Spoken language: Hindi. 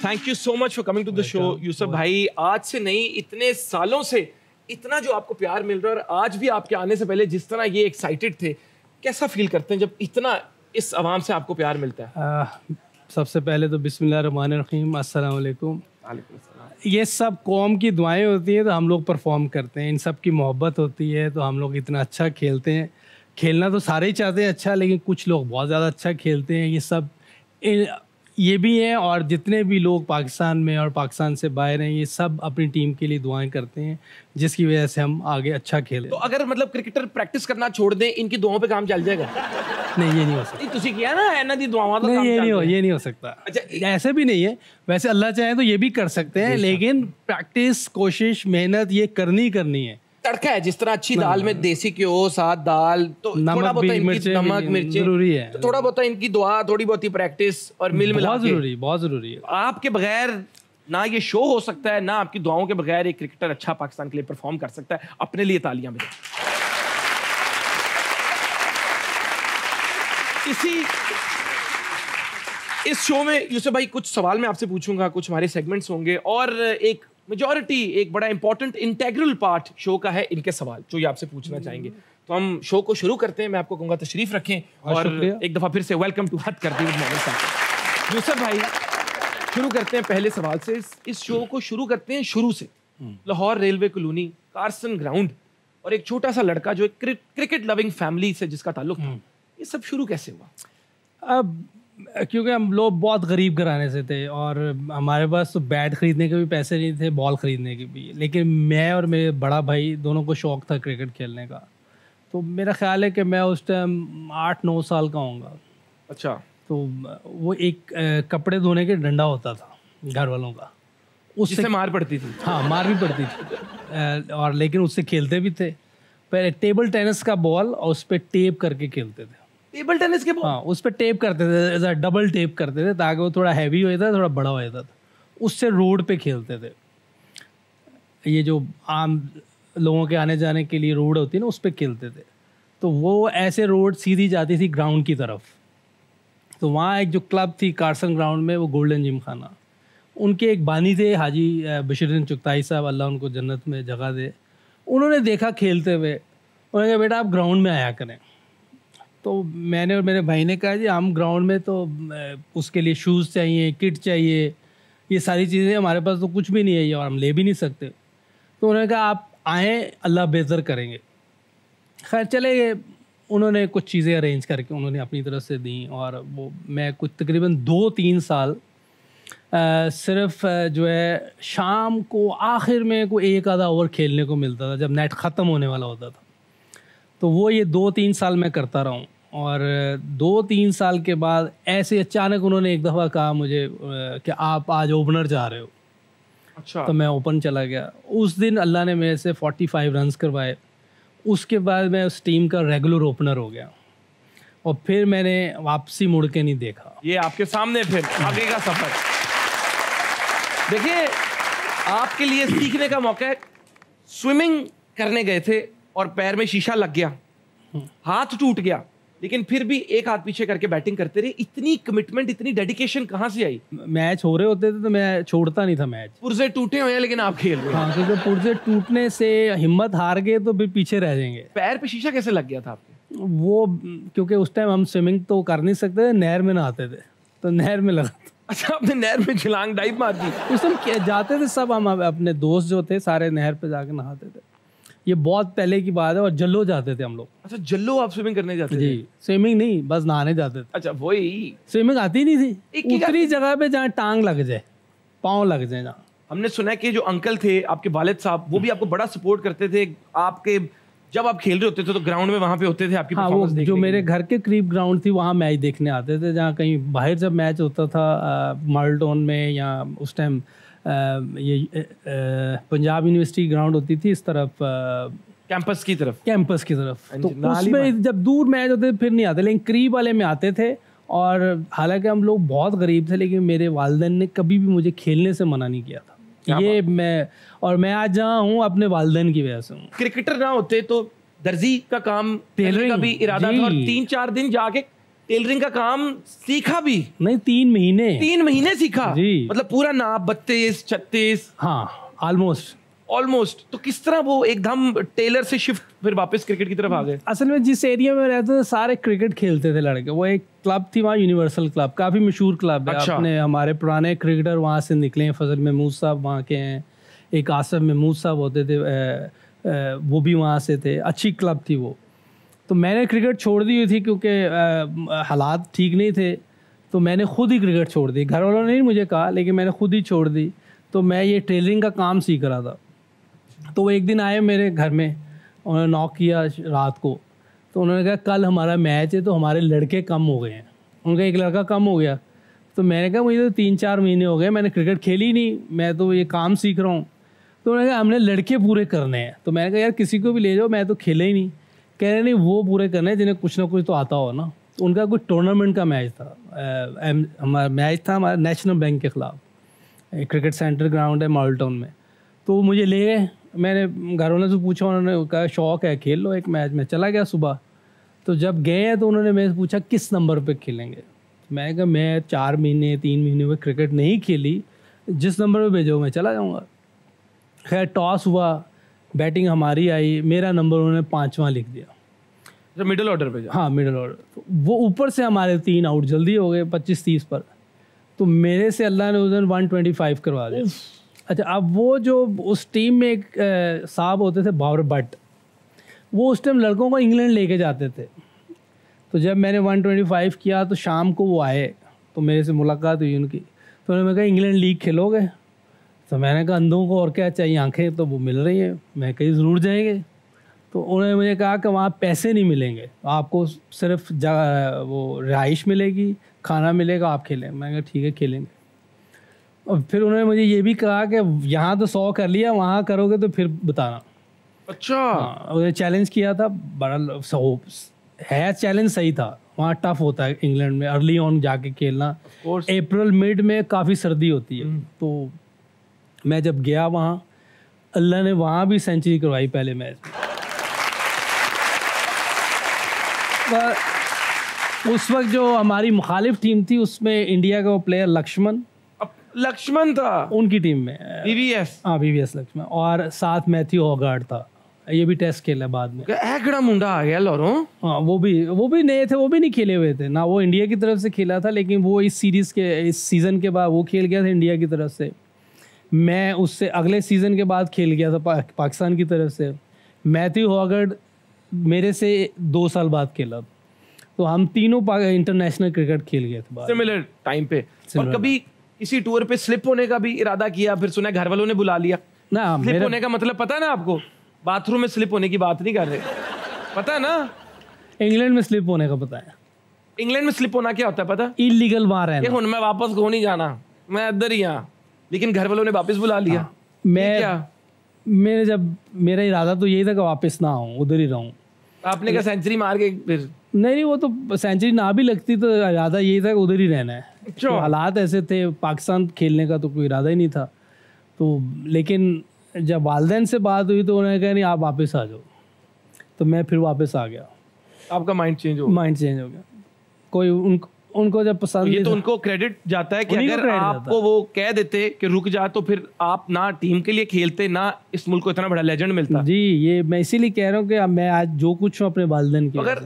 Thank you so much for coming to the show Yusuf भाई। आज से नहीं, इतने सालों से इतना जो आपको प्यार मिल रहा है, और आज भी आपके आने से पहले जिस तरह ये एक्साइटेड थे, कैसा फील करते हैं जब इतना इस आवाम से आपको प्यार मिलता है? सबसे पहले तो बिस्मिल्लाहिर्रहमानिर्रहीम, अस्सलाम वालेकुम। ये सब कौम की दुआएं होती हैं तो हम लोग परफॉर्म करते हैं, इन सब की मोहब्बत होती है तो हम लोग इतना अच्छा खेलते हैं। खेलना तो सारे ही चाहते हैं अच्छा, लेकिन कुछ लोग बहुत ज़्यादा अच्छा खेलते हैं। ये सब ये भी हैं, और जितने भी लोग पाकिस्तान में और पाकिस्तान से बाहर हैं, ये सब अपनी टीम के लिए दुआएं करते हैं, जिसकी वजह से हम आगे अच्छा खेलें। तो अगर मतलब क्रिकेटर प्रैक्टिस करना छोड़ दें, इनकी दुआओं पे काम चल जाएगा? नहीं, ये नहीं हो सकता। तुसी किया ना इन्हां दी दुआवां दा काम? ये नहीं हो सकता। अच्छा, ऐसे भी नहीं है। वैसे अल्लाह चाहे तो ये भी कर सकते हैं, लेकिन प्रैक्टिस, कोशिश, मेहनत ये करनी है। तड़का है जिस तरह अच्छी दाल में देसी घ्यो, साथ दाल, तो थोड़ा बहुत नमक मिर्च जरूरी है, तो थोड़ा बहुत इनकी दुआ, थोड़ी बहुत ही प्रैक्टिस और मिल मिला के बहुत जरूरी है। आपके बगैर ना ये शो हो सकता है, ना आपकी दुआओं के बगैर एक क्रिकेटर अच्छा पाकिस्तान के लिए परफॉर्म कर सकता है। अपने लिए तालियां बजाएं। इस शो में यूसुफ भाई कुछ सवाल मैं आपसे पूछूंगा, कुछ हमारे सेगमेंट्स होंगे, और एक मेजॉरिटी, एक बड़ा इंपॉर्टेंट इंटेग्रल पार्ट शो का है इनके सवाल जो ये आपसे पूछना चाहेंगे। तो हम शो को शुरू करते हैं। मैं आपको कहूँगा तशरीफ रखें, और एक दफ़ा फिर से वेलकम टू हद कर दी साहब। यूसुफ भाई, शुरू करते हैं पहले सवाल से। इस शो को शुरू करते हैं शुरू से। Lahore railway colony, Carson ground, और एक छोटा सा लड़का जो एक क्रिकेट लविंग फैमिली से जिसका ताल्लुक था, ये सब शुरू कैसे हुआ? अब क्योंकि हम लोग बहुत गरीब घराने से थे, और हमारे पास तो बैट ख़रीदने के भी पैसे नहीं थे, बॉल ख़रीदने के भी। लेकिन मैं और मेरे बड़ा भाई दोनों को शौक़ था क्रिकेट खेलने का। तो मेरा ख्याल है कि मैं उस टाइम 8-9 साल का होऊंगा। अच्छा। तो वो एक कपड़े धोने के डंडा होता था घर वालों का, उससे मार पड़ती थी। हाँ, मार भी पड़ती थी, और लेकिन उससे खेलते भी थे। पहले टेबल टेनिस का बॉल, और उस पर टेप करके खेलते थे। टेबल टेनिस के बॉल? हाँ, उस पर टेप करते थे, ऐसा डबल टेप करते थे ताकि वो थोड़ा हैवी हो जाता था, थोड़ा बड़ा हो जाता था। उससे रोड पे खेलते थे। ये जो आम लोगों के आने जाने के लिए रोड होती है ना, उस पर खेलते थे। तो वो ऐसे रोड सीधी जाती थी ग्राउंड की तरफ। तो वहाँ एक जो क्लब थी कार्सन ग्राउंड में, वो गोल्डन जिम खाना, उनके एक बानी थे हाजी बशीरुद्दीन चुगताई साहब, अल्लाह उनको जन्नत में जगह दे। उन्होंने देखा खेलते हुए, उन्होंने कहा बेटा आप ग्राउंड में आया करें। तो मैंने और मेरे भाई ने कहा जी हम ग्राउंड में तो उसके लिए शूज़ चाहिए, किट चाहिए, ये सारी चीज़ें हमारे पास तो कुछ भी नहीं है ये, और हम ले भी नहीं सकते। तो उन्होंने कहा आप आएँ, अल्लाह बेहतर करेंगे। खैर चले गए, उन्होंने कुछ चीज़ें अरेंज करके उन्होंने अपनी तरफ से दी, और वो मैं कुछ तकरीबन 2-3 साल सिर्फ जो है शाम को आखिर में कोई एक आधा ओवर खेलने को मिलता था जब नेट ख़त्म होने वाला होता था। तो वो ये 2-3 साल मैं करता रहा हूँ, और 2-3 साल के बाद ऐसे अचानक उन्होंने एक दफ़ा कहा मुझे कि आप आज ओपनर जा रहे हो। अच्छा। तो मैं ओपन चला गया। उस दिन अल्लाह ने मेरे से 45 रन्स करवाए। उसके बाद मैं उस टीम का रेगुलर ओपनर हो गया, और फिर मैंने वापसी मुड़ के नहीं देखा। ये आपके सामने फिर आगे का सफ़र। देखिए, आपके लिए सीखने का मौका है। स्विमिंग करने गए थे और पैर में शीशा लग गया, हाथ टूट गया, लेकिन फिर भी एक हाथ पीछे करके बैटिंग करते रहे। इतनी कमिटमेंट, इतनी डेडिकेशन कहाँ से आई? मैच हो रहे होते थे तो मैं छोड़ता नहीं था मैच। पुर्जे टूटे हुए हैं लेकिन आप खेल रहे हैं। हाँ, क्योंकि पुर्जे टूटने से हिम्मत हार गए तो फिर पीछे रह जाएंगे। पैर पे शीशा कैसे लग गया था आपके? वो क्योंकि उस टाइम हम स्विमिंग तो कर नहीं सकते थे, नहर में नहाते थे, तो नहर में लगा। अच्छा, आपने नहर में छलांग डाइव मार दी? उस टाइम जाते थे सब, हम अपने दोस्त जो थे सारे नहर पे जाके नहाते थे। ये बहुत पहले की बात है, और जल्लो जाते थे हम लोग। अच्छा, जल्लो आप स्विमिंग करने जाते थे? जी, स्विमिंग नहीं, बस नहाने जाते थे। अच्छा, वही। स्विमिंग आती नहीं थी, उतरी जगह पे जहाँ टांग लग जाए, पाँव लग जाए जहाँ। हमने सुना है कि जो अंकल थे आपके वालिद साहब, वो भी आपको बड़ा सपोर्ट करते थे। आपके जब आप खेल रहे होते थे तो ग्राउंड में वहाँ पे होते थे आपकी परफॉर्मेंस देखने। जो मेरे घर के करीब ग्राउंड थी वहाँ मैच देखने आते थे। जहाँ कहीं बाहर जब मैच होता था माल्टोन में, या उस टाइम ये पंजाब यूनिवर्सिटी ग्राउंड होती थी इस तरफ, कैंपस की तरफ। तो उसमें जब दूर मैच होते फिर नहीं आते, लेकिन करीब वाले में आते थे। और हालांकि हम लोग बहुत गरीब थे, लेकिन मेरे वालिदैन ने कभी भी मुझे खेलने से मना नहीं किया था। ये मैं आज जहाँ हूँ अपने वालिदैन की वजह से हूँ। क्रिकेटर ना होते तो दर्जी का काम, टेलरिंग का भी इरादा था, और 3-4 दिन जाके टेलरिंग का काम सीखा भी? नहीं, 3 महीने। 3 महीने सीखा जी। मतलब पूरा नाप 32, 36? हाँ, ऑलमोस्ट। तो किस तरह वो एकदम टेलर से शिफ्ट फिर वापस क्रिकेट की तरफ आ गए? असल में जिस एरिया में रहते थे सारे क्रिकेट खेलते थे लड़के। वो एक क्लब थी वहाँ, यूनिवर्सल क्लब, काफ़ी मशहूर क्लब है। अच्छा। अपने हमारे पुराने क्रिकेटर वहाँ से निकले हैं, फजल महमूद साहब वहाँ के हैं, एक आसिफ महमूद साहब होते थे, वो भी वहाँ से थे। अच्छी क्लब थी वो। तो मैंने क्रिकेट छोड़ दी हुई थी क्योंकि हालात ठीक नहीं थे, तो मैंने खुद ही क्रिकेट छोड़ दी। घर वालों ने नहीं मुझे कहा, लेकिन मैंने खुद ही छोड़ दी। तो मैं ये टेलरिंग का काम सीख रहा था। तो वो एक दिन आए मेरे घर में, उन्होंने नॉक किया रात को। तो उन्होंने कहा कल हमारा मैच है, तो हमारे लड़के कम हो गए हैं। उनका एक लड़का कम हो गया। तो मैंने कहा मुझे तो 3-4 महीने हो गए, मैंने क्रिकेट खेली नहीं, मैं तो ये काम सीख रहा हूँ। तो उन्होंने कहा हमने लड़के पूरे करने हैं। तो मैंने कहा यार किसी को भी ले जाओ, मैं तो खेला ही नहीं। कह रहे नहीं, वो पूरे करने हैं जिन्हें कुछ ना कुछ तो आता हो ना। तो उनका कुछ टूर्नामेंट का मैच था, हमारा मैच था हमारा नेशनल बैंक के ख़िलाफ़, क्रिकेट सेंटर ग्राउंड है मॉडल टाउन में। तो वो मुझे ले गए। मैंने घर वालों से पूछा, उन्होंने कहा शौक़ है खेल लो एक मैच। में चला गया सुबह। तो जब गए हैं तो उन्होंने मेरे से पूछा किस नंबर पे खेलेंगे। मैंने कहा मैं 4 महीने 3 महीने में क्रिकेट नहीं खेली, जिस नंबर पे भेजो मैं चला जाऊँगा। खैर टॉस हुआ, बैटिंग हमारी आई, मेरा नंबर उन्होंने 5वां लिख दिया। जब मिडिल ऑर्डर पे? हाँ, मिडिल ऑर्डर। तो वो ऊपर से हमारे 3 आउट जल्दी हो गए 25-30 पर। तो मेरे से अल्लाह ने उस दिन 125 करवा दिया। अच्छा, अब वो जो उस टीम में एक साहब होते थे बाबर भट्ट, वो उस टाइम लड़कों को इंग्लैंड लेके जाते थे। तो जब मैंने 125 किया तो शाम को वो आए, तो मेरे से मुलाकात हुई उनकी। तो उन्होंने कहा इंग्लैंड लीग खेलोगे? तो मैंने कहा अंधों को और क्या चाहिए, आंखें तो वो मिल रही हैं, मैं कहीं ज़रूर जाएंगे। तो उन्होंने मुझे कहा कि वहाँ पैसे नहीं मिलेंगे, आपको सिर्फ वो रिहाइश मिलेगी, खाना मिलेगा, आप खेलें। मैंने कहा ठीक है खेलेंगे। और फिर उन्होंने मुझे ये भी कहा कि यहाँ तो 100 कर लिया, वहाँ करोगे तो फिर बताना। अच्छा। उन्होंने चैलेंज किया था, बड़ा है चैलेंज सही था। वहाँ टफ होता है इंग्लैंड में अर्ली ऑन जाके खेलना। अप्रैल मिड में काफ़ी सर्दी होती है। तो मैं जब गया वहाँ, अल्लाह ने वहाँ भी सेंचुरी करवाई पहले मैच में। उस वक्त जो हमारी मुखालिफ टीम थी उसमें इंडिया का वो प्लेयर लक्ष्मण था उनकी टीम में। बीवीएस? हाँ, बीवीएस लक्ष्मण। और साथ मैथ्यू हॉगार्ड था, ये भी टेस्ट खेला बाद में। एकड़ा मुंडा आ गया लोरो। हाँ, वो भी नए थे, वो भी नहीं खेले हुए थे ना। वो इंडिया की तरफ से खेला था, लेकिन वो इस सीज़न के बाद वो खेल गया था इंडिया की तरफ से। मैं उससे अगले सीज़न के बाद खेल गया था पाकिस्तान की तरफ से। मैथ्यू हॉगार्ड मेरे से 2 साल बाद खेला। तो हम तीनों इंटरनेशनल क्रिकेट खेल गए थे सिमिलर टाइम पे। और कभी किसी टूर पे स्लिप होने का भी इरादा किया? फिर सुना घर वालों ने बुला लिया ना। स्लिप होने का मतलब पता है ना आपको? बाथरूम में स्लिप होने की बात नहीं कर रहे, पता है ना? इंग्लैंड में स्लिप होने का पता है। इंग्लैंड में स्लिप होना क्या होता है पता? इलीगल वहाँ रहना। हुन मैं वापस को नहीं जाना, मैं इधर ही यहाँ। लेकिन घर वालों ने वापस बुला लिया। मेरे जब मेरा इरादा तो यही था कि वापस ना आऊँ, उधर ही रहूँ। आपने क्या सेंचुरी मार के फिर? नहीं, वो तो सेंचुरी ना भी लगती तो इरादा यही था कि उधर ही रहना है। तो हालात ऐसे थे, पाकिस्तान खेलने का तो कोई इरादा ही नहीं था। तो लेकिन जब वालिदैन से बात हुई तो उन्होंने कहा नहीं आप वापस आ जाओ। तो मैं फिर वापस आ गया। आपका माइंड चेंज हो गया? कोई उनको जब पसंद, ये तो उनको क्रेडिट जाता है कि अगर आपको वो कह देते कि रुक जा, तो फिर आप ना टीम के लिए खेलते, ना इस मुल्क को इतना बड़ा लेजेंड मिलता। जी, ये मैं इसीलिए कह रहा हूँ कि मैं आज जो कुछ हूँ अपने वालिदैन की। अगर